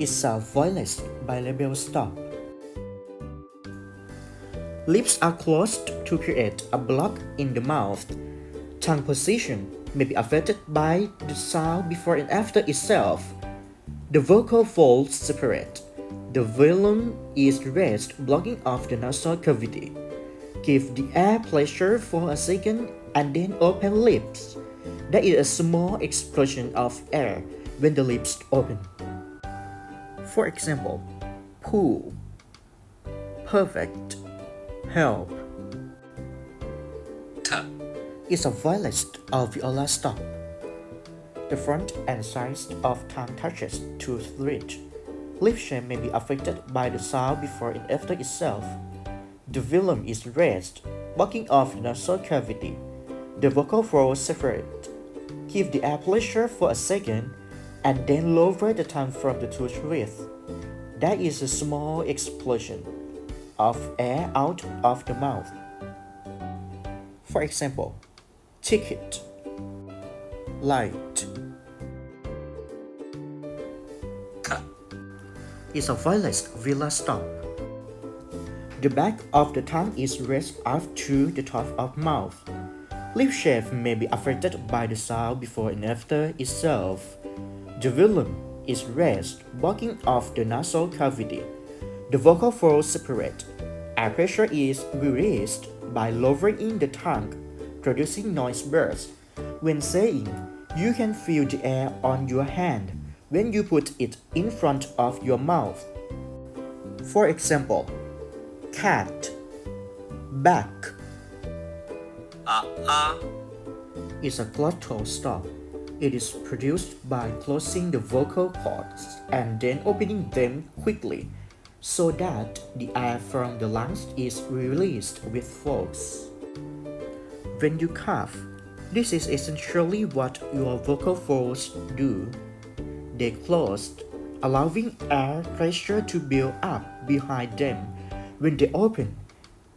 is a voiceless bilabial stop. Lips are closed to create a block in the mouth. Tongue position may be affected by the sound before and after itself. The vocal folds separate. The velum is raised, blocking off the nasal cavity. Give the air pressure for a second and then open lips. There is a small explosion of air when the lips open. For example, pool, perfect, help. T, Is a voiceless alveolar stop. The front and sides of tongue touches tooth ridge. Lip shape may be affected by the sound before and after itself. The velum is raised, blocking off the nasal cavity. The vocal folds separate. Give the air pressure for a second and then lower the tongue from the tooth width. There is a small explosion of air out of the mouth. For example, ticket, light. K, Is a voiceless velar stop. The back of the tongue is raised up to the top of mouth. Lip shape may be affected by the sound before and after itself. The velum is raised, blocking off the nasal cavity. The vocal folds separate. Air pressure is released by lowering the tongue, producing noise bursts. When saying, you can feel the air on your hand when you put it in front of your mouth. For example, cat, back. Is a glottal stop. It is produced by closing the vocal cords and then opening them quickly so that the air from the lungs is released with force. When you cough, this is essentially what your vocal folds do. They close, allowing air pressure to build up behind them. When they open,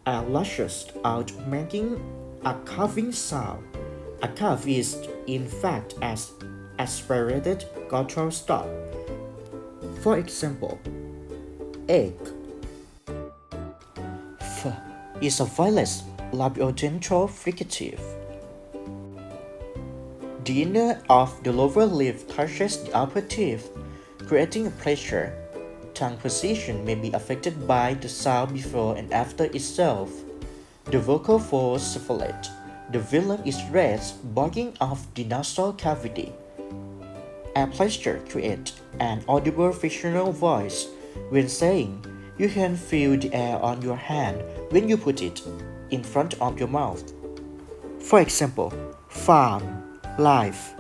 air lashes out, making a coughing sound. A cough is, in fact, an aspirated glottal stop. For example, egg. F is a voiceless labiodental fricative. The inner of the lower lip touches the upper teeth, creating pressure. Tongue position may be affected by the sound before and after itself. The vocal folds separate. The velum is raised, blocking off the nasal cavity. Air pressure creates an audible fictional voice. When saying, you can feel the air on your hand when you put it in front of your mouth. For example, farm, life.